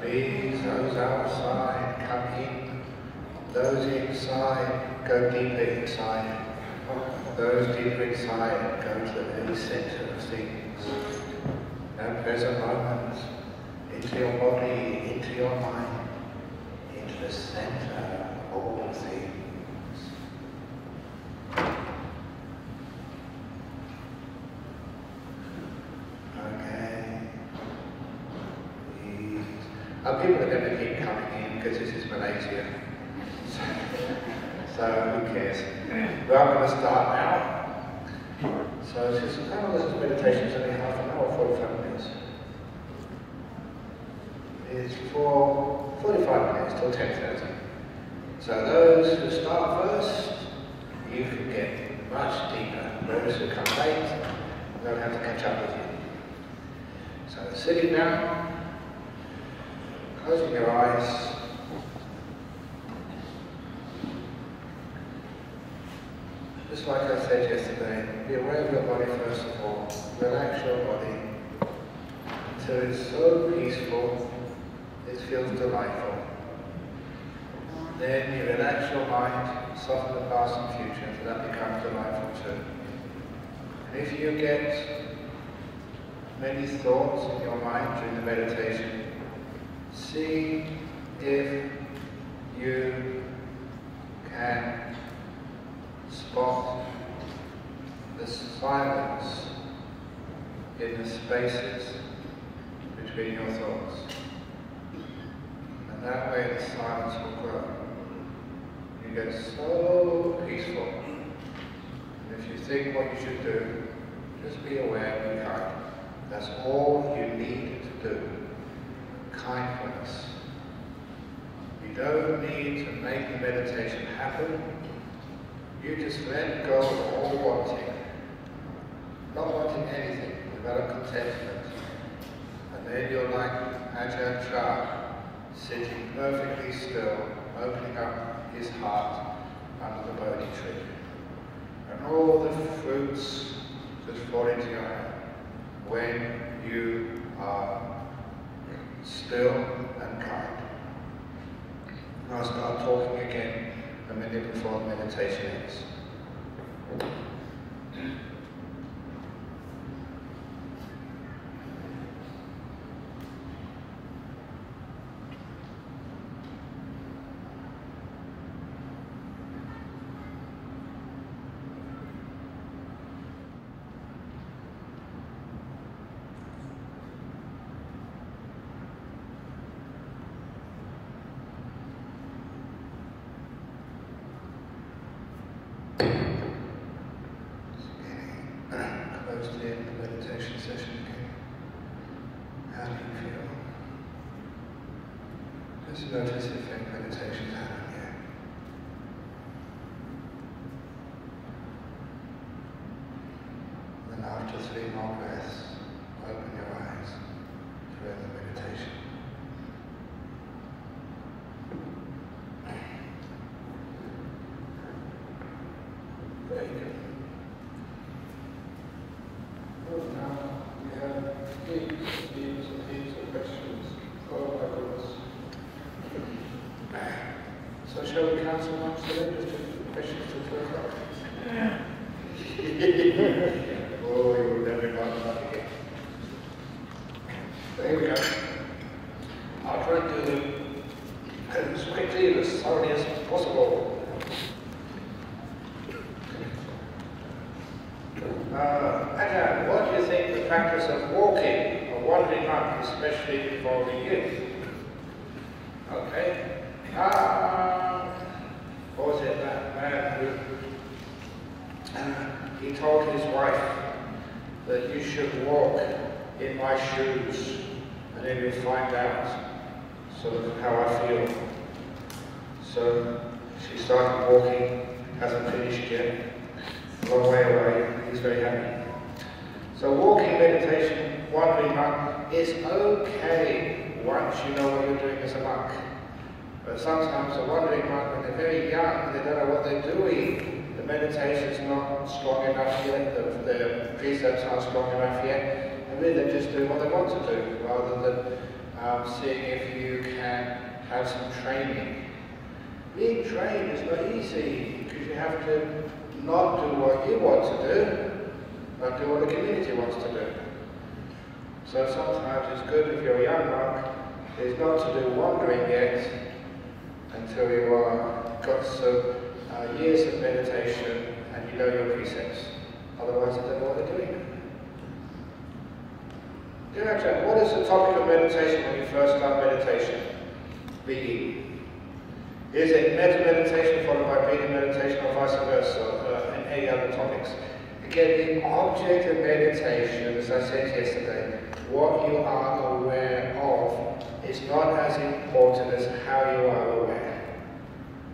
Please, those outside, come in. Those inside, go deeper inside. Those deeper inside, go to the very center of things. Now, present moment, into your body, into your mind, into the center of all things. People are going to keep coming in because this is Malaysia, so who cares? But I'm going to start now. So this meditation is only half an hour, 45 minutes. It's for 45 minutes till 10:30. So those who start first, you can get much deeper. Those who come late, they'll have to catch up with you. So sitting down. Closing your eyes. Just like I said yesterday, be aware of your body first of all. Relax your body until it's so peaceful, it feels delightful. Then you relax your mind, soften the past and future until that becomes delightful too. And if you get many thoughts in your mind during the meditation, see if you can spot the silence in the spaces between your thoughts. And that way the silence will grow. You get so peaceful. And if you think what you should do, just be aware and be kind. That's all you need to do. Kindness. You don't need to make the meditation happen. You just let go of all wanting. Not wanting anything. Develop contentment. And then you're like Ajahn Brahm, sitting perfectly still, opening up his heart under the Bodhi tree. And all the fruits just fall into your hand when you are still and kind. And I'll start talking again a minute before the meditation ends. Close the end of the meditation session again. How do you feel? Just notice if meditation's happening yet. Then after 3 more breaths, open your eyes to end the meditation. Very good. Now we have heaps of questions. Oh my goodness. So shall we cancel lunch today? Just do questions till 2 o'clock? Oh, you will never got that again. There we go. I'll try and do them as quickly and as thoroughly as possible. Ajahn, what do you think the practice of walking or wandering up, especially involving youth? Okay. What was it, that man who he told his wife that you should walk in my shoes and then you'll find out sort of how I feel. So she started walking, hasn't finished yet. A long way away, he's very happy. So walking meditation, wandering monk, is okay once you know what you're doing as a monk. But sometimes a wandering monk, when they're very young, they don't know what they're doing. The meditation's not strong enough yet, the precepts aren't strong enough yet, and really they're just doing what they want to do, rather than seeing if you can have some training. Being trained is not easy because you have to not do what you want to do, but do what the community wants to do. So sometimes it's good if you're a young monk, is not to do wandering yet until you are got some years of meditation and you know your precepts. Otherwise, you don't know what they're doing. Dear Ajahn, what is the topic of meditation when you first start meditation? Being. Is it metta meditation followed by being meditation or vice versa, and any other topics? Again, the object of meditation, as I said yesterday, what you are aware of is not as important as how you are aware.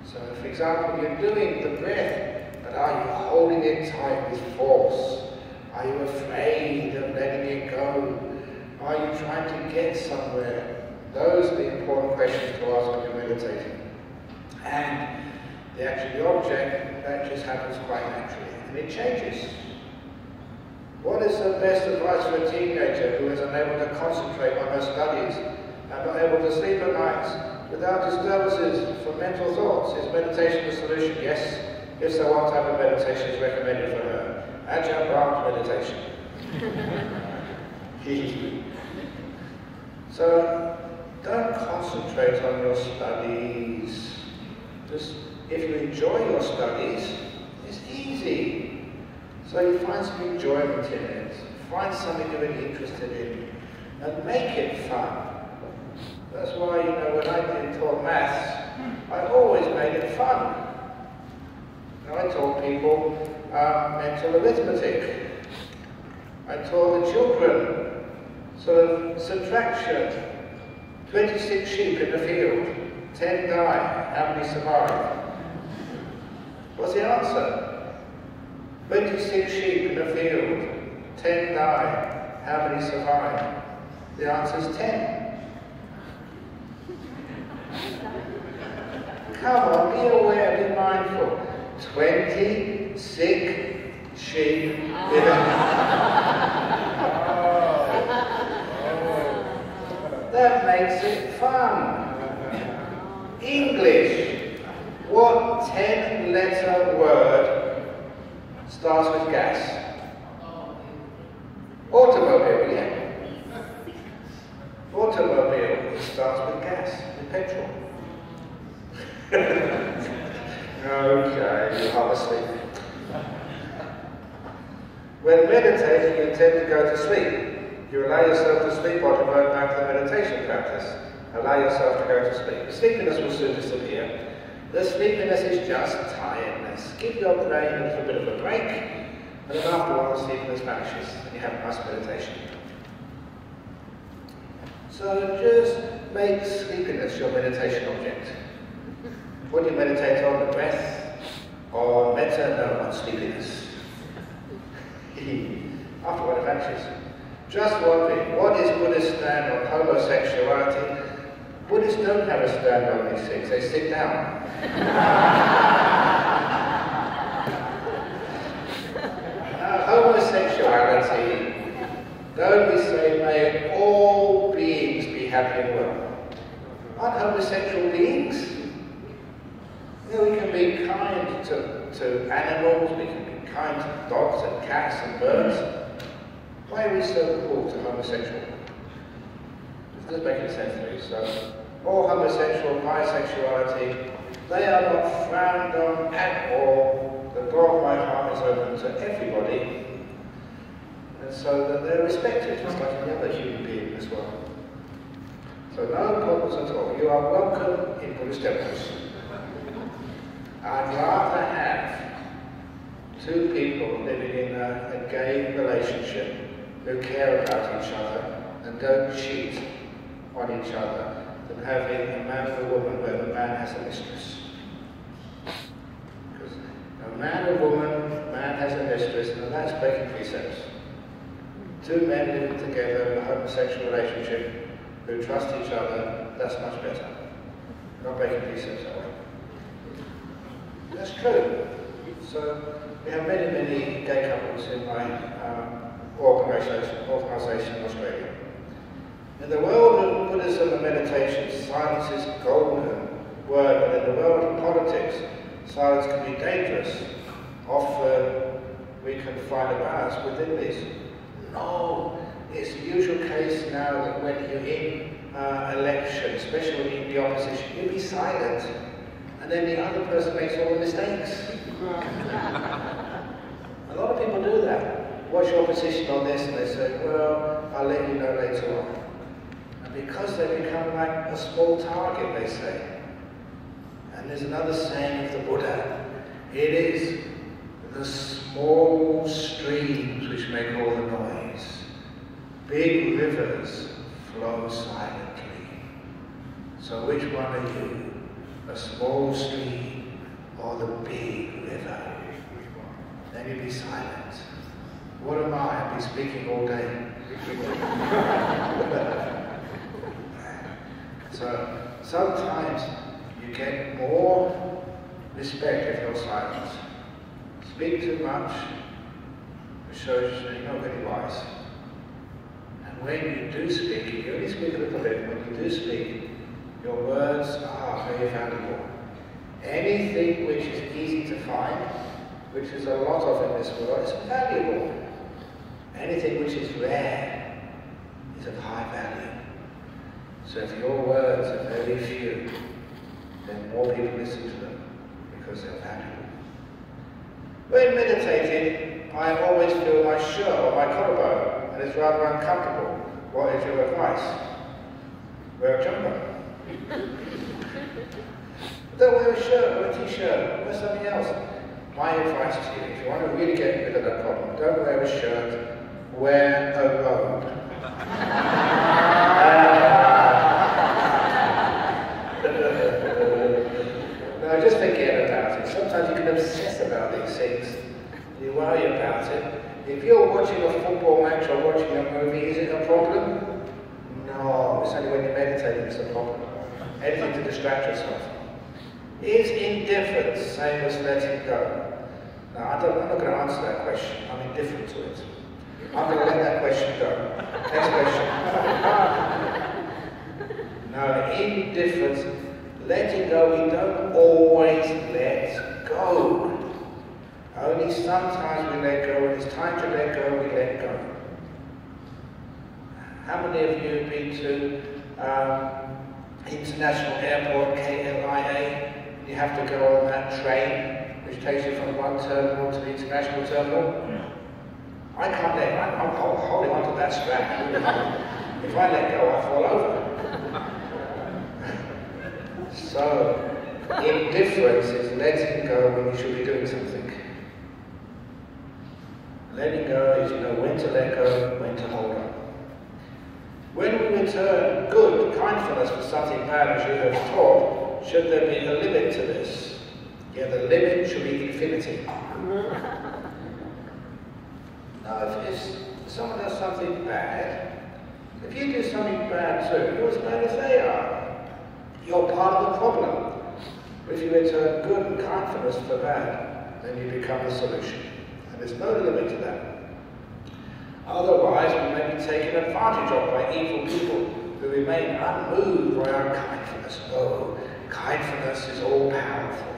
So, for example, you're doing the breath, but are you holding it tight with force? Are you afraid of letting it go? Are you trying to get somewhere? Those are the important questions to ask when you're meditating. And the object, that just happens quite naturally. And it changes. What is the best advice for a teenager who is unable to concentrate on her studies and not able to sleep at night without disturbances from mental thoughts? Is meditation the solution? Yes. If so, what type of meditation is recommended for her? Ajahn Brahm meditation. So, don't concentrate on your studies. Just, if you enjoy your studies, it's easy. So you find some enjoyment in it, find something you're really interested in, and make it fun. That's why, when I taught maths, I always made it fun. I taught people mental arithmetic. I taught the children sort of subtraction. 26 sheep in the field, 10 die, how many survive? What's the answer? 26 sheep in the field, 10 die, how many survive? The answer is 10. Come on, be aware, be mindful. 20 sick sheep in That makes it fun. English. What 10-letter word starts with gas? Automobile, yeah. Automobile starts with gas, with petrol. Okay, you're asleep. When meditating, you tend to go to sleep. You allow yourself to sleep or to go back to the meditation practice. Allow yourself to go to sleep. The sleepiness will soon disappear. The sleepiness is just tiredness. Give your brain a little bit of a break, and then after a while the sleepiness vanishes, and you have a nice meditation. So just make sleepiness your meditation object. What do you meditate on? The breath? Or metta? No, on sleepiness. After what it vanishes. Just wondering, what is Buddhist stand on homosexuality? Buddhists don't have a stand on these things, they sit down. Homosexuality, don't we say, may all beings be happy and well? Aren't homosexual beings? We can be kind to animals, we can be kind to dogs and cats and birds. Why are we so cruel to homosexual? It doesn't make any sense to me. So, all homosexual, bisexuality, they are not frowned on at all. The door of my heart is open to everybody. And so that they're respected, just like any other human being as well. So no problems at all. You are welcome in Buddhist temples. I'd rather have two people living in a gay relationship who care about each other and don't cheat on each other than having a man and a woman where the man has a mistress. Because a man and a woman, man has a mistress, and that's breaking precepts. Two men living together in a homosexual relationship who trust each other, that's much better. Not breaking precepts that way. That's true. So we have many, many gay couples in my organisation in Australia. In the world of Buddhism and meditation, silence is a golden word, but in the world of politics, silence can be dangerous. Often we can find a balance within this. No, it's the usual case now that when you're in election, especially in the opposition, you be silent, and then the other person makes all the mistakes. A lot of people do that. What's your position on this? And they say, well, I'll let you know later on. And because they become like a small target, they say. And there's another saying of the Buddha. It is the small streams which make all the noise. Big rivers flow silently. So which one are you? A small stream or the big river? Then you be silent. What am I? I'll be speaking all day. So sometimes you get more respect if you're silent. Speak too much, it shows you're not very wise. And when you do speak, you only speak a little bit, when you do speak, your words are very valuable. Anything which is easy to find, which is a lot of in this world, is valuable. Anything which is rare is of high value. So if your words are very few, then more people listen to them because they're valuable. When meditating, I always feel my shirt or my collarbone, and it's rather uncomfortable. What is your advice? Wear a jumper. Don't wear a shirt or a t-shirt, wear something else. My advice to you, if you want to really get rid of that problem, don't wear a shirt, wear a robe. No, just forget about it. Sometimes you can obsess about these things. You worry about it. If you're watching a football match or watching a movie, is it a problem? No, it's only when you're meditating it's a problem. Anything to distract yourself. Is indifference the same as letting go? Now, I'm not going to answer that question. I'm indifferent to it. I'm going to let that question go. Next question. No, indifference, letting go, we don't always let go. Only sometimes we let go. When it's time to let go, we let go. How many of you have been to International Airport, KLIA? You have to go on that train, which takes you from one terminal to the international terminal. I can't let go. I'm holding onto that strap. If I let go, I fall over. So, indifference is letting go when you should be doing something. Letting go is you know when to let go, when to hold on. When we return good kindness for something bad, as you have taught, should there be a limit to this? Yeah, the limit should be infinity. Now, if someone does something bad, if you do something bad too, you're as bad as they are. You're part of the problem. But if you return good and kindness for bad, then you become the solution. And there's no limit to that. Otherwise, we may be taken advantage of by evil people who remain unmoved by our kindness. Oh, kindness is all powerful.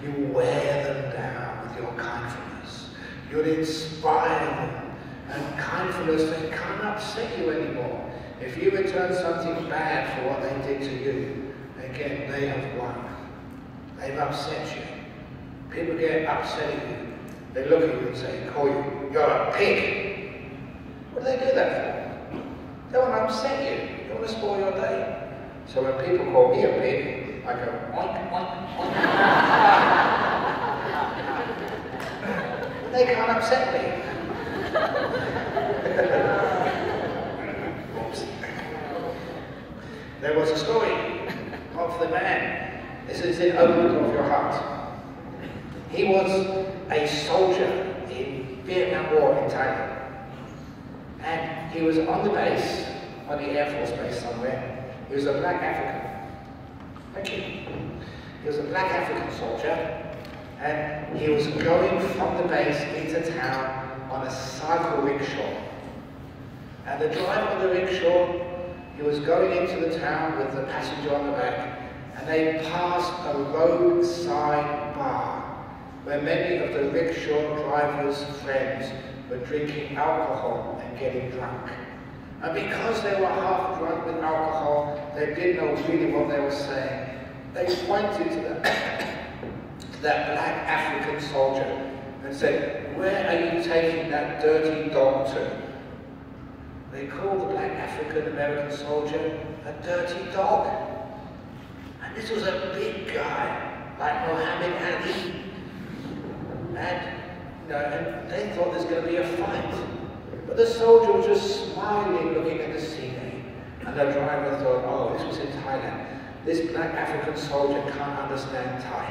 You wear them down with your kindness. You'll inspire them. And kindness, they can't upset you anymore. If you return something bad for what they did to you, again, they have won. They've upset you. People get upset at you. They look at you and say, call you, you're a pig. What do they do that for? They want to upset you. They want to spoil your day. So when people call me a pig, I go, oink, oink, oink. They can't upset me. There was a story of the man. This is in Open of Your Heart. He was a soldier in Vietnam War in Thailand. And he was on the base, on the Air Force base somewhere. He was a black African. Thank you. He was a black African soldier, and he was going from the base into town on a cycle rickshaw. And the driver of the rickshaw He was going into the town with the passenger on the back, and they passed a roadside bar where many of the rickshaw drivers' friends were drinking alcohol and getting drunk. And because they were half drunk with alcohol, they didn't know really what they were saying. They pointed to that black African soldier and said, "Where are you taking that dirty dog to?" They called the black African-American soldier a dirty dog. And this was a big guy, like Muhammad Ali. And they thought there was going to be a fight. But the soldier was just smiling, looking at the scenery. And the driver thought, oh, this was in Thailand. This black African soldier can't understand Thai.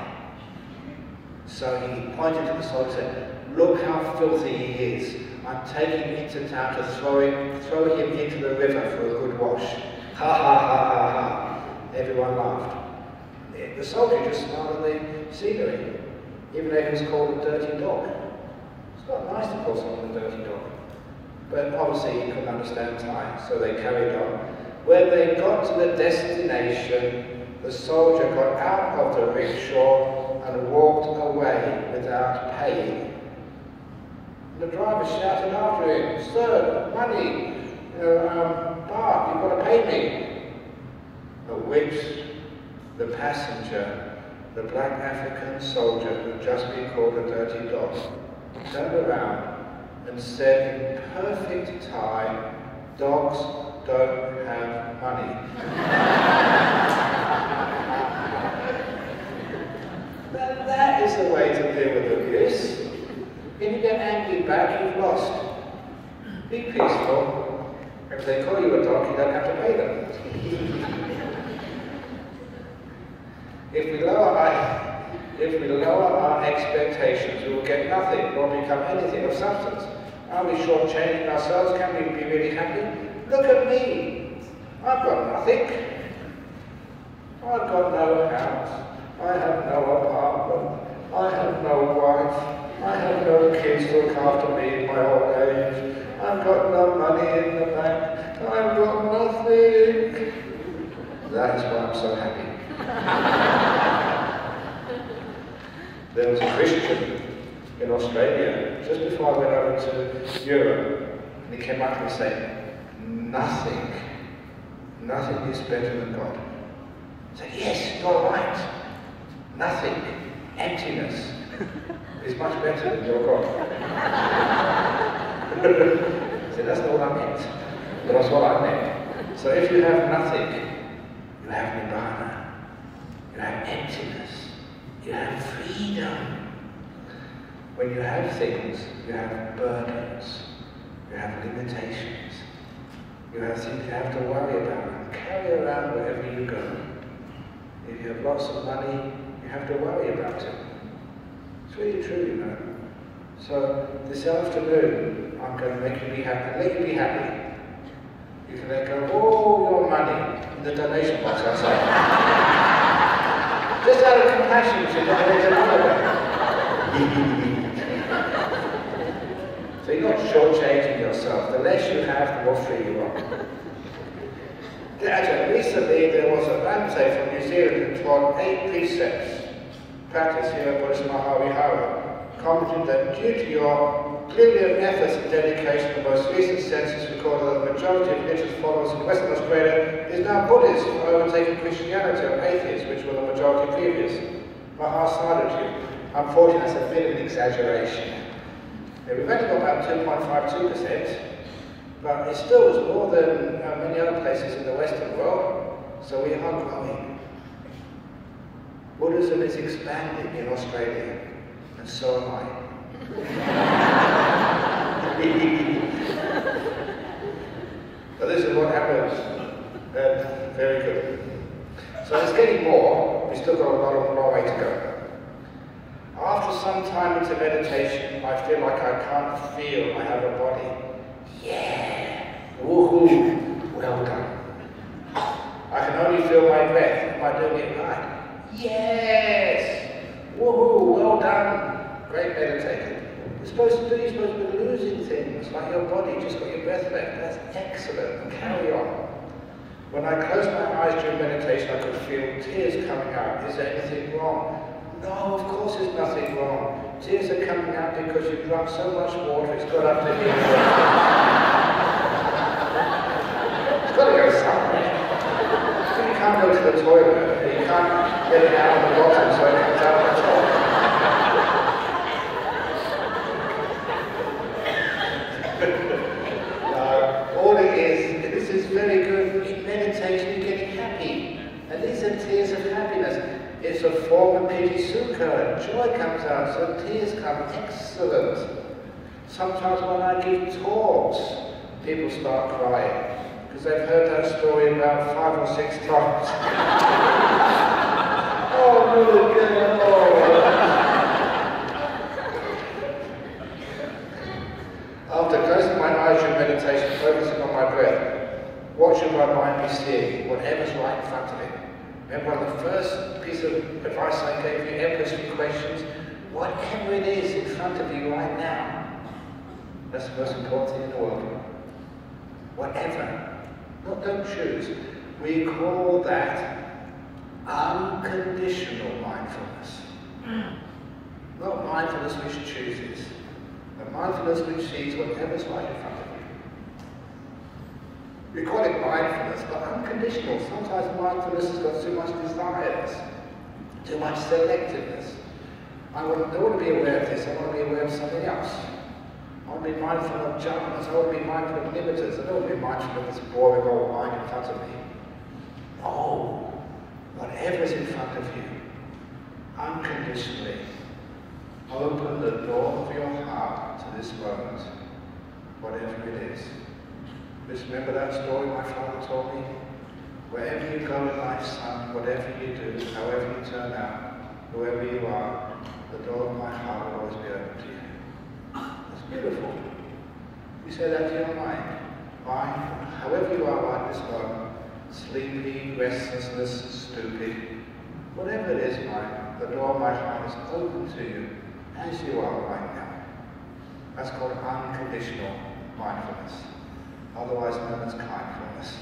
So he pointed to the soldier and said, "Look how filthy he is. I'm taking him into town to throw him into the river for a good wash." Ha ha ha ha ha. Everyone laughed. The soldier just smiled at the scenery, even though he was called a dirty dog. It's not nice to call someone a dirty dog. But obviously he couldn't understand Thai, so they carried on. When they got to the destination, the soldier got out of the rickshaw and walked away without paying. The driver shouted after him, "Sir, money, baht, you've got to pay me." At which the passenger, the black African soldier who had just been called a dirty dog, turned around and said in perfect Thai, "Dogs don't have money." Now that is the way to deal with abuse. If you get angry back, you've lost. Be peaceful. If they call you a dog, you don't have to pay them. If we lower our expectations, we will get nothing, nor become anything of substance. Are we shortchanging ourselves? Can we be really happy? Look at me. I've got nothing. I've got no house. I have no apartment. I have no wife. I have no kids to look after me in my old age. I've got no money in the bank. I've got nothing. That is why I'm so happy. There was a Christian in Australia just before I went over to Europe, and he came up to me saying, nothing is better than God. I said, yes, you're right. Nothing, emptiness, is much better than your God. I said, that's not what I meant, but that's what I meant. So if you have nothing, you have nibbana, you have emptiness, you have freedom. When you have things, you have burdens, you have limitations, you have things you have to worry about and carry around wherever you go. If you have lots of money, you have to worry about it. It's really true, you know. So this afternoon, I'm going to make you be happy, let you be happy. You can let go of all your money in the donation box outside. Just out of compassion, you should donate another way. So you're not shortchanging yourself. The less you have, the more free you are. Ajahn, recently there was a Bhante from New Zealand who taught 8 precepts, practice here at Buddhist Maha Vihara, commented that due to your brilliant efforts and dedication, the most recent census recorded that the majority of religious followers in Western Australia is now Buddhist, overtaking Christianity or atheists, which were the majority previous. Maha sided you. Unfortunately, that's a bit of an exaggeration. Now, we've only got about 2.52%, but it still is more than many other places in the Western world, so we are growing. Buddhism is expanding in Australia, and so am I. But this is what happens. Very good. So it's getting more, we've still got a long way to go. After some time into meditation, I feel like I can't feel I have a body. Yeah! Woohoo! Well done. I can only feel my breath. Am I doing it right? Yes! Woohoo! Well done. Great meditating. You're supposed to be losing things, like your body, just got your breath left. That's excellent. Carry on. When I closed my eyes during meditation, I could feel tears coming out. Is there anything wrong? No, of course there's nothing wrong. Tears are coming out because you've drunk so much water, it's got up to here. It's got to go somewhere. You can't go to the toilet, you can't get it out of the bottom so it comes out the top. All it is, this is very good, in meditation you're getting happy. And these are tears of happiness. It's a form of piti sukha. Joy comes out, so tears come. Excellent. Sometimes when I give talks, people start crying. Because they've heard that story about 5 or 6 times. Oh, really good. Oh. After closing my eyes during meditation, focusing on my breath, what should my mind be seeing? Whatever's right in front of it. Remember on the first piece of advice I gave you, endless questions, whatever it is in front of you right now, that's the most important thing in the world. Whatever. Not don't choose. We call that unconditional mindfulness. Not mindfulness which chooses. But mindfulness which sees whatever's right in front of you. We call it mindfulness, but unconditional. Sometimes mindfulness has got too much desires, too much selectiveness. I don't want to be aware of this, I want to be aware of something else. I want to be mindful of jhanas, I want to be mindful of limiters, I don't want to be mindful of this boring old mind in front of me. No, whatever's in front of you, unconditionally, open the door of your heart to this moment, whatever it is. Just remember that story my father told me? Wherever you go in life, son, whatever you do, however you turn out, whoever you are, the door of my heart will always be open to you. That's beautiful. You say that to your mind. Mind, however you are right this moment, sleepy, restlessness, stupid, whatever it is, mind, the door of my heart is open to you as you are right now. That's called unconditional mindfulness, otherwise known as kindfulness.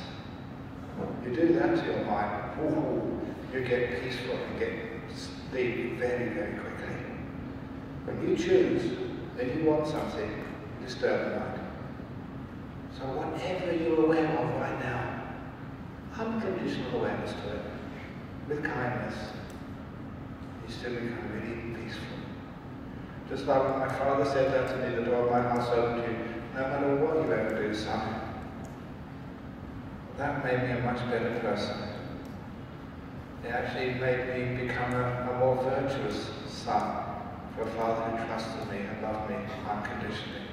You do that to your mind, ooh, you get peaceful and get sleep very, very quickly. When you choose, then you want something, you disturb the mind. So whatever you're aware of right now, unconditional awareness to it, with kindness, you still become really peaceful. Just like when my father said that to me, the door of my heart's open to you, no matter what you ever do, son. That made me a much better person. It actually made me become a more virtuous son, for a father who trusted me and loved me unconditionally.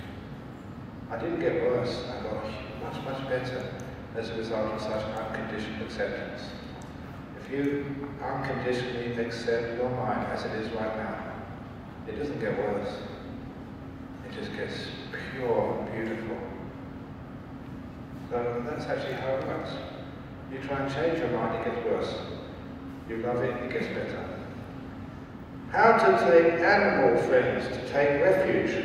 I didn't get worse, I got much, much better as a result of such unconditional acceptance. If you unconditionally accept your mind as it is right now, it doesn't get worse. It just gets pure and beautiful. So that's actually how it works. You try and change your mind, it gets worse. You love it, it gets better. How to take animal friends to take refuge.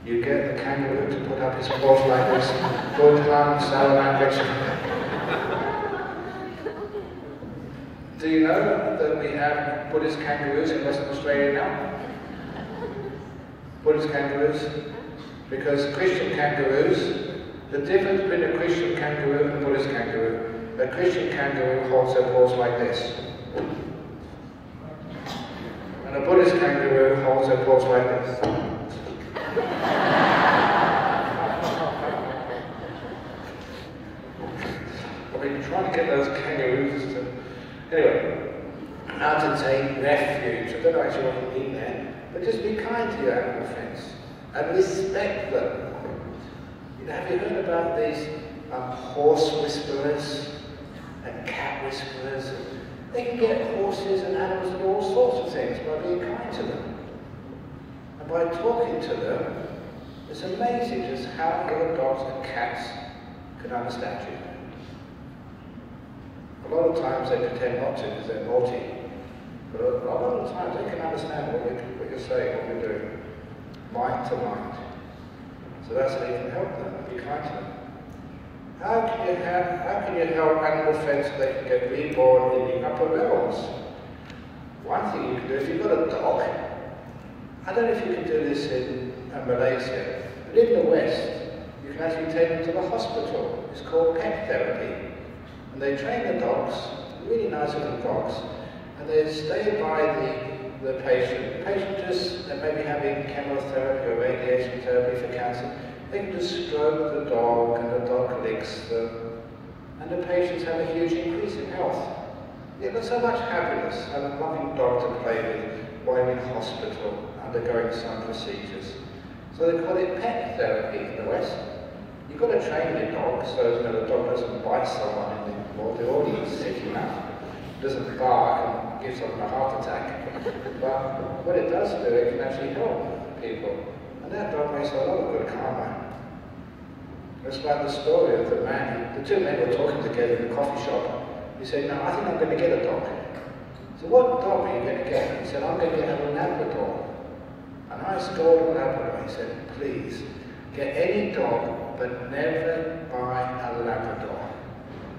You get the kangaroo to put up his paws like this, good hum, sour language. Do you know that we have Buddhist kangaroos in Western Australia now? Buddhist kangaroos? Because Christian kangaroos, the difference between a Christian kangaroo and a Buddhist kangaroo, a Christian kangaroo holds their paws like this. And a Buddhist kangaroo holds their paws like this. I've been trying to get those kangaroos to... Anyway, how to take refuge. I don't know actually what you mean there, but just be kind to your animal friends and respect them. You know, have you heard about these horse whisperers and cat whisperers? They can get horses and animals and all sorts of things by being kind to them. And by talking to them, it's amazing just how good dogs and cats can understand you. A lot of times they pretend not to because they're naughty. But a lot of times they can understand what you're saying, what you're doing. Mind to mind. So that's how you can help them, be kind to them. How can you help animal friends so they can get reborn in the upper realms? One thing you can do, if you've got a dog, I don't know if you can do this in Malaysia, but in the West, you can actually take them to the hospital. It's called pet therapy. And they train the dogs, really nice little dogs, and they stay by the patient. The patient just, they may be having chemotherapy or radiation therapy for cancer. They can just stroke the dog and the dog licks them. And the patients have a huge increase in health. There's so much happiness and a loving dog to play with while in hospital undergoing some procedures. So they call it pet therapy in the West. You've got to train your dog so the dog doesn't bite someone or the audience sick enough. Doesn't bark and gives someone a heart attack. But what it does do, it can actually help people. And that dog makes a lot of good karma. It's like the story of the man, the two men were talking together in the coffee shop. He said, no, I think I'm going to get a dog. So what dog are you going to get? He said, I'm going to get a Labrador. A nice golden Labrador. He said, please, get any dog, but never buy a Labrador.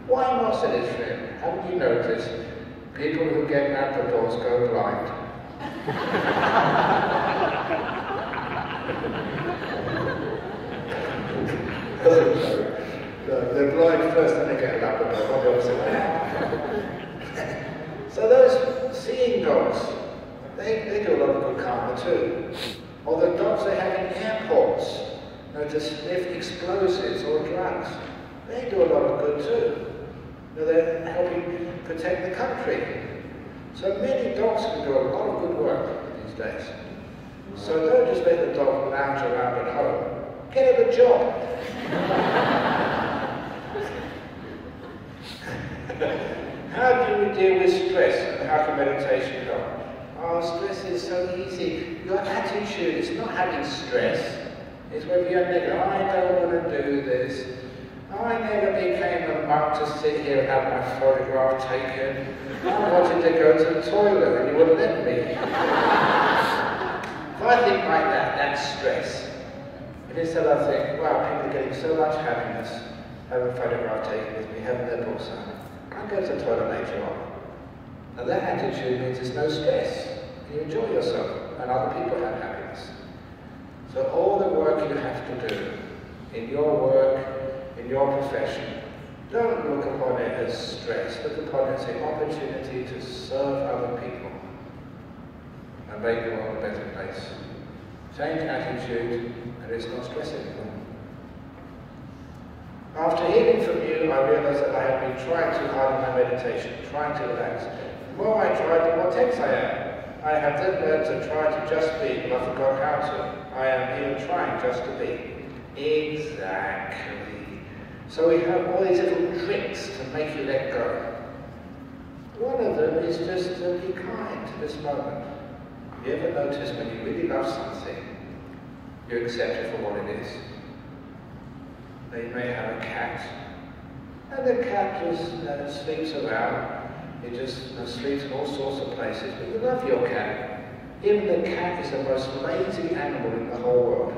Why not, said his friend. Haven't you noticed people who get Labradors go blind? They're blind first, then they get a Labrador, not the opposite way. So those seeing dogs, they do a lot of good karma too. Or the dogs they have in airports, to sniff explosives or drugs, they do a lot of good too. They're helping protect the country. So many dogs can do a lot of good work these days. So don't just let the dog lounge around at home. Get him a job. How do we deal with stress and how can meditation help? Oh, stress is so easy. Your attitude is not having stress. It's whether you're negative. I don't want to do this. I never became a monk to sit here and have my photograph taken. I wanted to go to the toilet and you wouldn't let me. If I think like that, that's stress. If instead I think, wow, people are getting so much happiness, having a photograph taken with me, having their books on, I'll go to the toilet later on. Now that attitude means there's no stress. You enjoy yourself and other people have happiness. So all the work you have to do in your work, in your profession, don't look upon it as stress. Look upon it as an opportunity to serve other people and make the world a better place. Change attitude and it's not stress anymore. After hearing from you, I realized that I had been trying too hard in my meditation, trying to relax. The more I tried, the more tense I am. I have then learned to try to just be, but I forgot how to. I am even trying just to be. Exactly. So we have all these little tricks to make you let go. One of them is just to be kind to this moment. Have you ever noticed when you really love something, you accept it for what it is? Now you may have a cat, and the cat just sleeps around. It just sleeps in all sorts of places, but you love your cat. Even the cat is the most lazy animal in the whole world.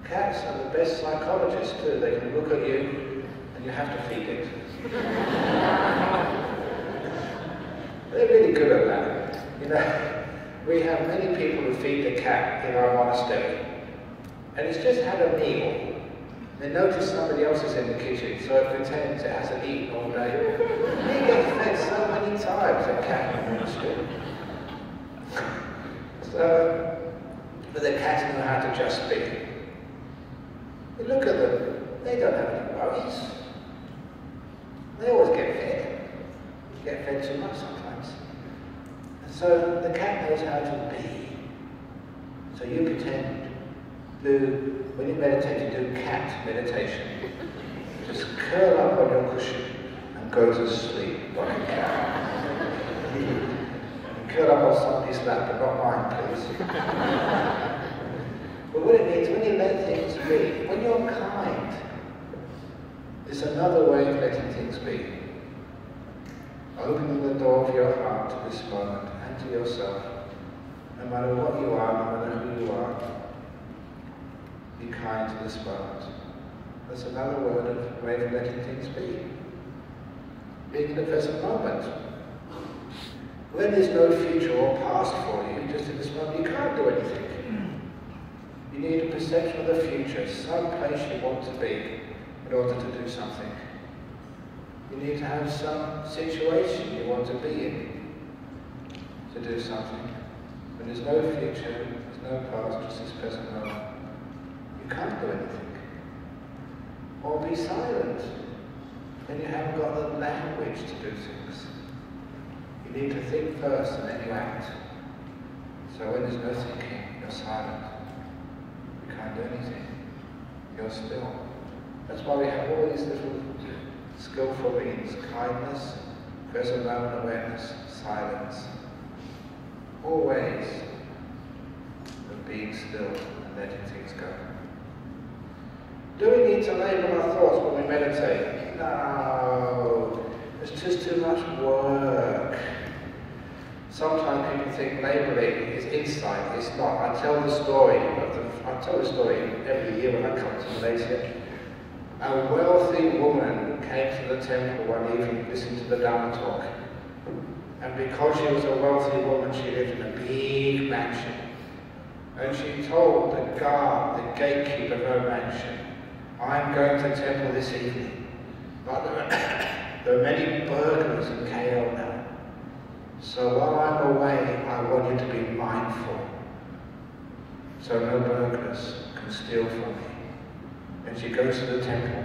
Cats are the best psychologists too. They can look at you and you have to feed it. They're really good at that. We have many people who feed the cat in our monastery. And it's just had a meal. They notice somebody else is in the kitchen, so it pretends it hasn't eaten all day. They get fed so many times, a cat in the monastery. But the cats know how to just be. You look at them, they don't have any worries. They always get fed. Get fed too much sometimes. And so the cat knows how to be. So you pretend when you meditate, you do cat meditation. Just curl up on your cushion and go to sleep like a cat. And curl up on somebody's lap, but not mine, please. But what it means, when you let things be, when you're kind, there's another way of letting things be. Opening the door of your heart to this moment and to yourself. No matter what you are, no matter who you are, be kind to this moment. That's another way of letting things be. Being in the present moment. When there's no future or past for you, just in this moment, you can't do anything. You need a perception of the future, some place you want to be in order to do something. You need to have some situation you want to be in to do something. When there's no future, there's no past, just this present moment, you can't do anything. Or be silent when you haven't got the language to do things. You need to think first and then you act. So when there's no thinking, you're silent. You can't do anything. You're still. That's why we have all these little skillful means: kindness, present moment awareness, silence. All ways of being still and letting things go. Do we need to label our thoughts when we meditate? No. It's just too much work. Sometimes people think labeling is insight. It's not. I tell the story every year when I come to Malaysia. A wealthy woman came to the temple one evening to listen to the Dharma talk. And because she was a wealthy woman, she lived in a big mansion. And she told the guard, the gatekeeper of her mansion, I'm going to temple this evening. But there are many burglars in KL now. So while I'm away, I want you to be mindful. So no burglars can steal from me. And she goes to the temple.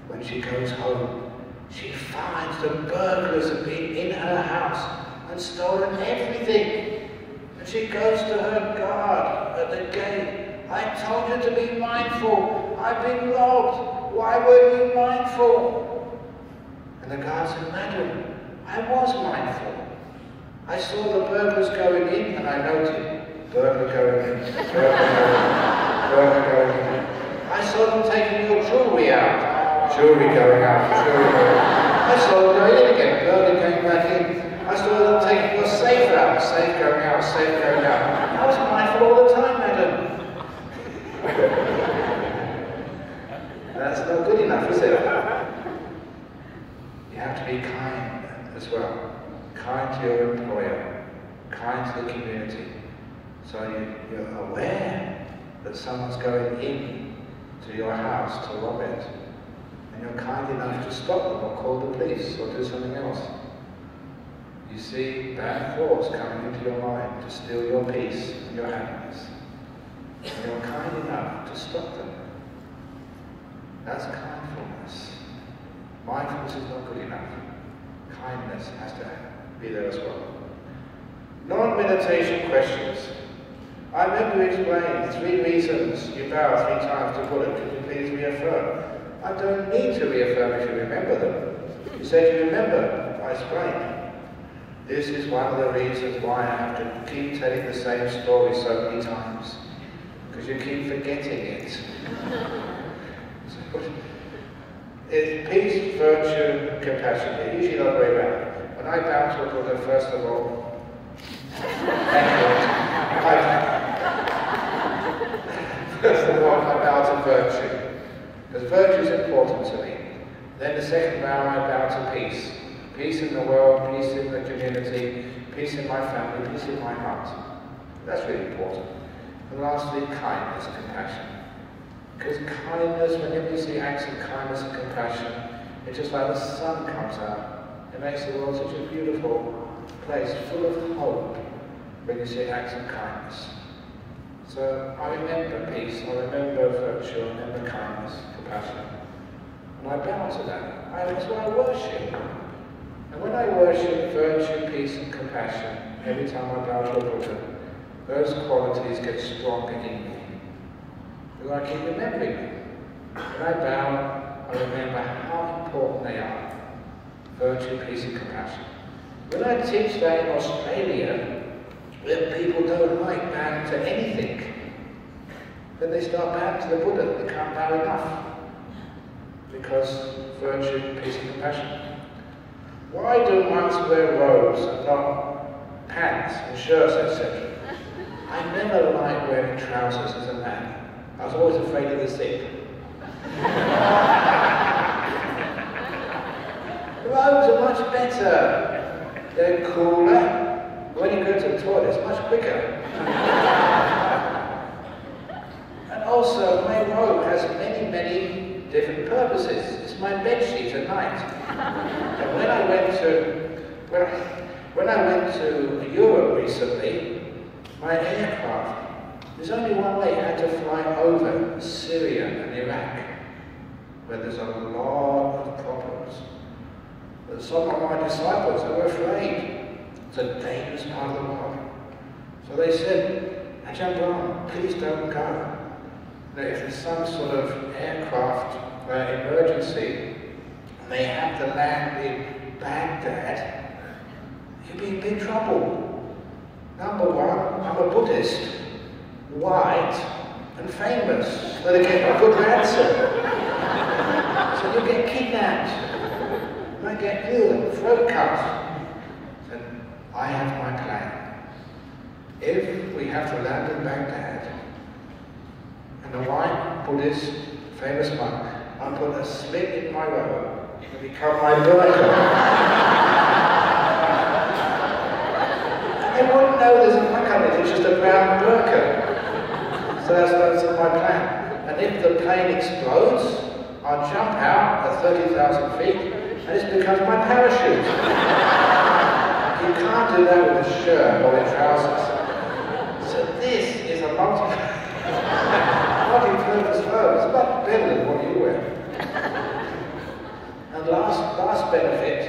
When she goes home, she finds the burglars have been in her house and stolen everything. And she goes to her guard at the gate. I told you to be mindful. I've been robbed. Why weren't you mindful? And the guard said, Madam, I was mindful. I saw the burglars going in and I noted, burglar going in, burglar going in. I saw them taking your jewellery out. Jewellery going out, jewellery going out. I saw them going in again, burglar going back in. I saw them taking your safe out, safe going out, safe going out. I was mindful all the time, madam. That's not good enough, is it? You have to be kind as well. Kind to your employer, kind to the community. So you're aware that someone's going in to your house to rob it. And you're kind enough to stop them or call the police or do something else. You see bad thoughts coming into your mind to steal your peace and your happiness. And you're kind enough to stop them. That's kindfulness. Mindfulness is not good enough. Kindness has to be there as well. Non-meditation questions. I remember you explained 3 reasons you bow 3 times to Buddha. Could you please reaffirm? I don't need to reaffirm if you remember them. You said you remember. I explained. This is one of the reasons why I have to keep telling the same story so many times. Because you keep forgetting it. It's peace, virtue, compassion. Usually the other way around. When I bow to a Buddha, first of all, first of all, I bow to virtue. Because virtue is important to me. Then the second bow, I bow to peace. Peace in the world, peace in the community, peace in my family, peace in my heart. That's really important. And lastly, kindness and compassion. Because kindness, whenever you see acts of kindness and compassion, it's just like the sun comes out. It makes the world such a beautiful place, full of hope, when you see acts of kindness. So I remember peace, I remember virtue, I remember kindness, compassion. And I bow to that. That's why I worship. And when I worship virtue, peace and compassion, every time I bow to a Buddha, those qualities get stronger in me. Because I keep remembering them. When I bow, I remember how important they are. Virtue, peace and compassion. When I teach that in Australia, where people don't like bowing to anything, then they start bowing to the Buddha. They can't bow enough. Because virtue, peace and compassion. Why do monks wear robes and not pants and shirts, etc.? I never liked wearing trousers as a man. I was always afraid of the zip. The roads are much better. They're cooler. When you go to the toilet, it's much quicker. And also, my robe has many, many different purposes. It's my bed sheet at night. And when I went to Europe recently, my aircraft, there's only one way. I had to fly over Syria and Iraq, where there's a lot of problems. But some of my disciples were afraid. It's a dangerous part of the world. So they said, Ajahn Brahm, please don't go. Now, if there's some sort of aircraft emergency, and they have to land in Baghdad, you'll be in big trouble. Number one, I'm a Buddhist, white, and famous, so they get a good ransom. So you get kidnapped. You might get ill and throat cut. And I have my plan. If we have to land in Baghdad, and a white Buddhist famous monk, I'll put a slit in my robe and become my burqa. They wouldn't know there's a monk on it, it's just a brown burqa. So that's my plan. And if the plane explodes, I'll jump out at 30,000 feet and it becomes my parachute. You can't do that with a shirt or with trousers. So this is a multi-purpose robe. It's much better than what you wear. And last benefit,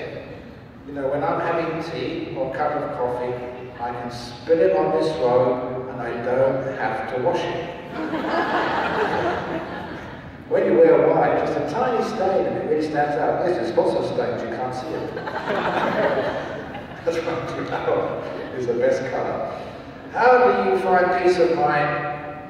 you know, when I'm having tea or a cup of coffee, I can spill it on this robe and I don't have to wash it. When you wear white, just a tiny stain and it really stands out. Yes, there's lots of stains, you can't see it. That's what brown is the best colour. How do you find peace of mind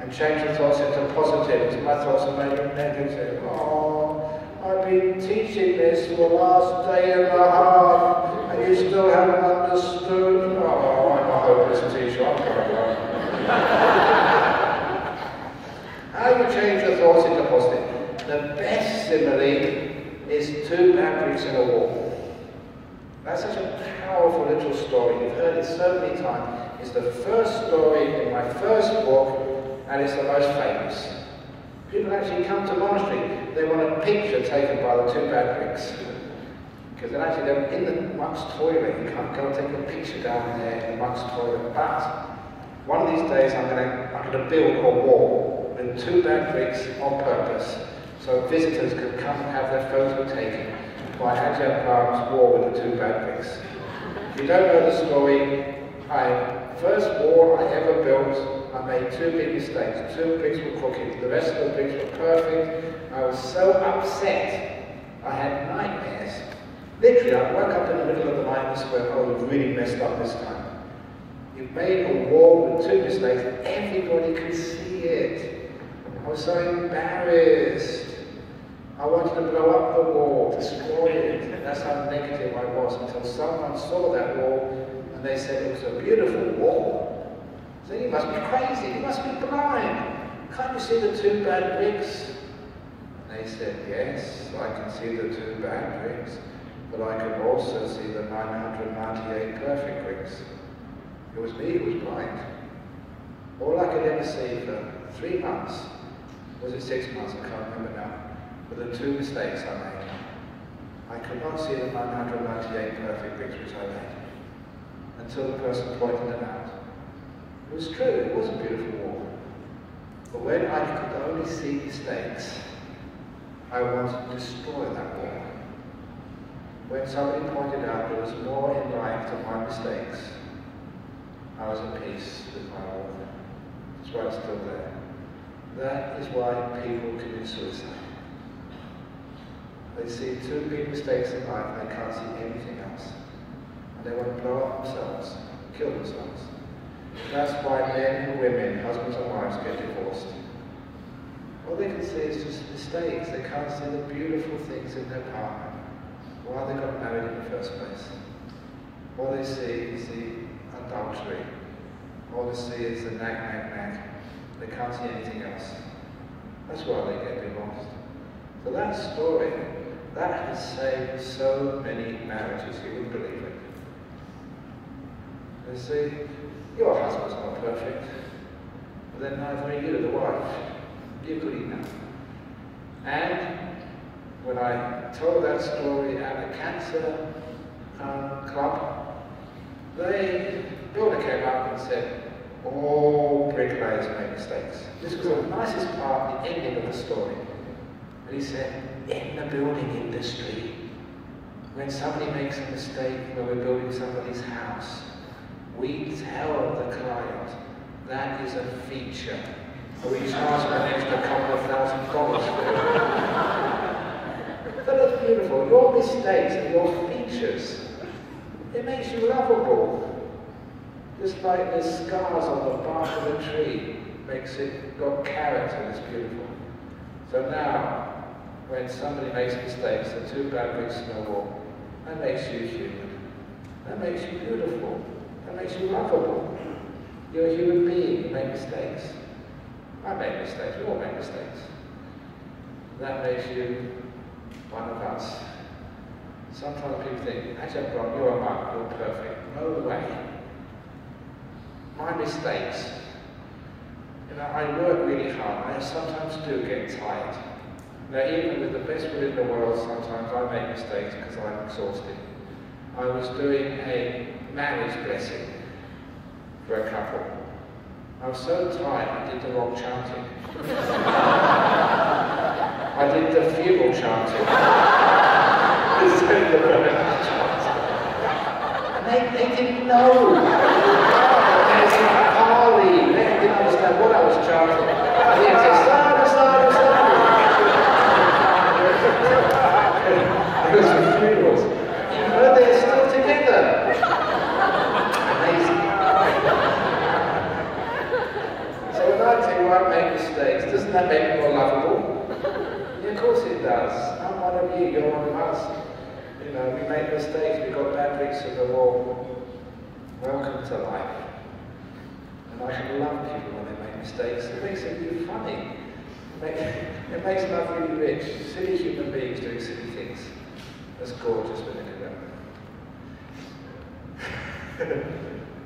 and change your thoughts into positive? Because my thoughts are made of negative. Oh, I've been teaching this for the last day and a half, and you still haven't understood. Oh, I'm a hopeless teacher. I'm going on. How do you change your thoughts into positive? The best simile is two bad bricks in a wall. That's such a powerful little story. You've heard it so many times. It's the first story in my first book, and it's the most famous. People actually come to monastery. They want a picture taken by the two bad bricks. Because they're actually in the monk's toilet. You can't go and take a picture down there in the monk's toilet. But one of these days I'm going to build a wall with two bad bricks on purpose, so visitors can come and have their photo taken by Ajahn Brahm's wall with the two bad bricks. If you don't know the story, first wall I ever built, I made two big mistakes. Two bricks were crooked, the rest of the bricks were perfect. I was so upset, I had nightmares. Literally, I woke up in the middle of the night and went, oh, we've really messed up this time. You've made a wall with two mistakes, everybody could see it. I was so embarrassed. I wanted to blow up the wall, destroy it. That's how negative I was until someone saw that wall and they said it was a beautiful wall. So you must be crazy, you must be blind. Can't you see the two bad bricks? And they said, yes, I can see the two bad bricks, but I can also see the 998 perfect bricks. It was me who was blind. All I could ever see for 3 months, was it 6 months, I can't remember now, were the two mistakes I made. I could not see the 998 perfect bricks which I made, until the person pointed them out. It was true, it was a beautiful wall. But when I could only see mistakes, I wanted to destroy that wall. When somebody pointed out there was more in life than my mistakes, I was at peace with my wall. That's why it's still there. That is why people commit suicide. They see two big mistakes in life and they can't see anything else. And they want to blow up themselves, kill themselves. That's why men and women, husbands and wives, get divorced. All they can see is just mistakes. They can't see the beautiful things in their partner. Why they got married in the first place. All they see is the adultery. All they see is the nag. They can't see anything else. That's why they get divorced. So that story, that has saved so many marriages, you wouldn't believe it. You see, your husband's not perfect, but then neither are you, the wife. You're good enough. And when I told that story at the cancer club, the builder came up and said, all bricklayers make mistakes. This was the nicest part, the ending of the story. And he said, in the building industry, when somebody makes a mistake when we're building somebody's house, we tell the client that is a feature. And we charge them an extra couple of $1,000 for it. That's beautiful. Your mistakes and your features, it makes you lovable. Just like the scars on the bark of a tree makes it got character, it's beautiful. So now, when somebody makes mistakes, the two bad bricks in the wall, that makes you human. That makes you beautiful. That makes you lovable. You're a human being, you make mistakes. I make mistakes, we all make mistakes. That makes you one of us. Sometimes people think, Ajahn Brahm, you're a monk, you're perfect. No way. My mistakes, I work really hard. I sometimes do get tired. Now, even with the best will in the world, sometimes I make mistakes because I'm exhausted. I was doing a marriage blessing for a couple. I was so tired I did the wrong chanting. I did the funeral chanting. Instead of the wedding chanting. And they didn't know. They didn't understand what I was chanting. They said, Sada, Sada, Sada. It was for funerals. But they're still together. Amazing. So when I tell you I make mistakes, doesn't that make me more lovable? Yeah, of course it does. I'm one of you, you're one of us. We make mistakes, we've got bad bricks in the wall. Welcome to life. I can love people when they make mistakes. It makes it really funny. It makes love really rich. Silly human beings doing silly things. That's gorgeous when they do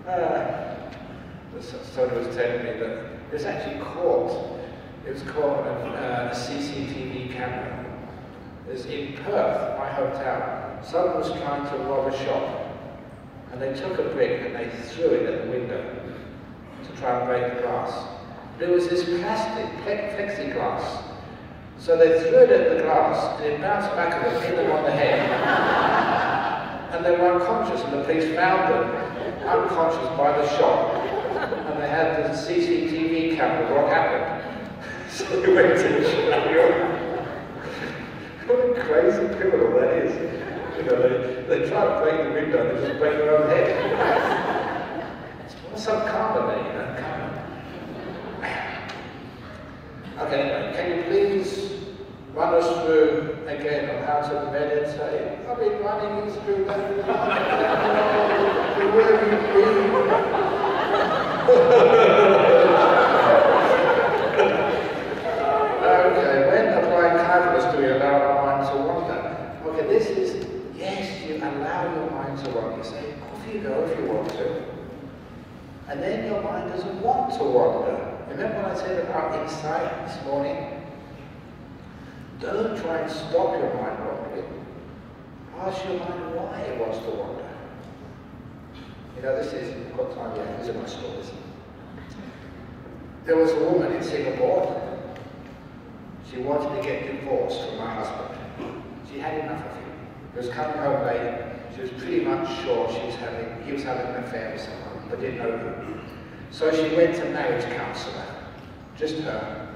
that. Someone was telling me that it was actually caught. It was caught on a CCTV camera. It was in Perth, my hometown. Someone was trying to rob a shop. And they took a brick and they threw it at the window to try and break the glass. There was this plastic, plexiglass. So they threw it at the glass, and it bounced back at them, hit them on the head. And they were unconscious, and the police found them unconscious by the shop. And they had the CCTV camera, what happened? So they went to show you. What a crazy criminal that is. They try to break the window, and they just break their own head. Some karma there, karma. Okay, can you please run us through again on how to meditate? I've been running you through that. Where have you been? Okay, when applying kindness do we allow our mind to wander? Okay, this is, yes, you allow your mind to wander. You say, off you go if you want to. And then your mind doesn't want to wander. Remember what I said about insight this morning? Don't try and stop your mind wandering. Ask your mind why it wants to wander. This is, I've got time yet, these are my stories. There was a woman in Singapore. She wanted to get divorced from her husband. She had enough of him. He was coming home late. She was pretty much sure he was having an affair with someone, but didn't know who. So she went to a marriage counsellor, just her.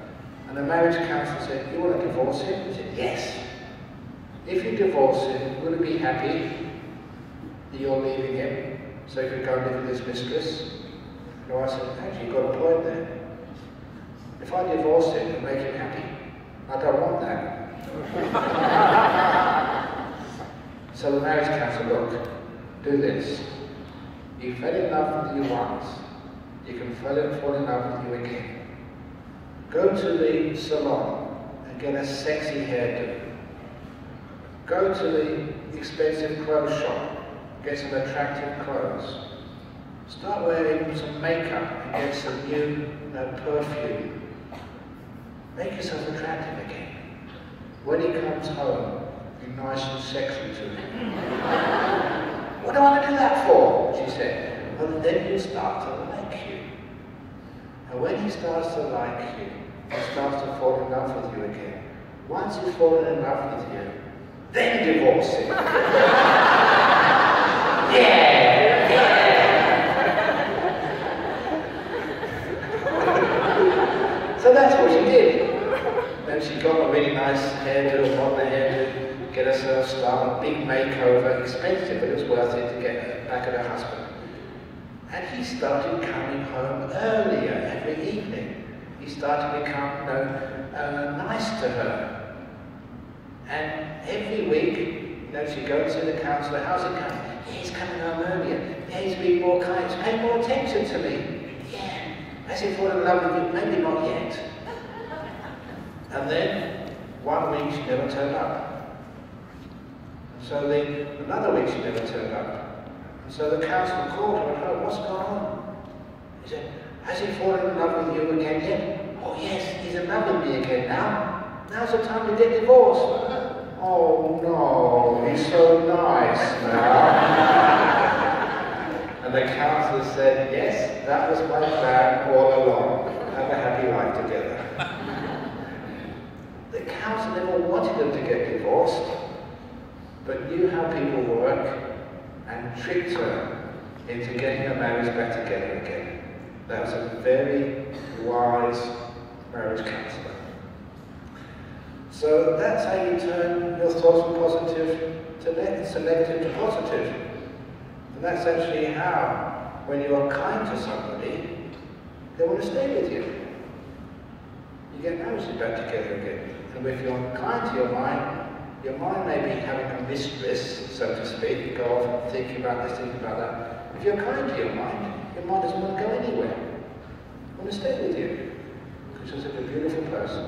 And the marriage counsellor said, you want to divorce him? She said, yes. If you divorce him, will he be happy that you're leaving him so you can go and live with his mistress? No, I said, actually, you've got a point there. If I divorce him and make him happy, I don't want that. So the marriage counsellor, look, do this. You fell in love with you once, you can fall in love with you again. Go to the salon and and get a sexy hairdo. Go to the expensive clothes shop, get some attractive clothes. Start wearing some makeup and get some new perfume. Make yourself attractive again. When he comes home, be nice and sexy to him. What do I want to do that for? She said. Well, then he'll start to like you. And when he starts to like you, he starts to fall in love with you again. Once he's fallen in love with you, then divorce him. Yeah! So that's what she did. Then she got a really nice hairdo, a modern hairdo, get herself started, big makeover, expensive, but it was worth it to get her back at her husband. And he started coming home earlier every evening. He started to become, nice to her. And every week, she'd go to the counsellor, how's it going? Yeah, he's coming home earlier. Yeah, he's being more kind, he's paying more attention to me. Yeah, has he fallen in love with you? Maybe not yet. And then, one week she never turned up. And so then, another week she never turned up. And so the counsellor called her and heard, what's going on? He said, has he fallen in love with you again yet? Oh yes, he's in love with me again now. Now's the time to get divorced. Oh no, he's so nice now. And the counsellor said, yes, that was my plan all along. Have a happy life together. The counsellor never wanted them to get divorced, but knew how people work and tricked her into getting her marriage back together again. That was a very wise marriage counsellor. So that's how you turn your thoughts from positive to negative to positive. And that's actually how, when you are kind to somebody, they want to stay with you. You get married back together again. And if you're kind to your mind may be having a mistress, so to speak, go off and thinking about this, thinking about that. If you're kind to your mind doesn't want to go anywhere. It want to stay with you, because you're such a beautiful person.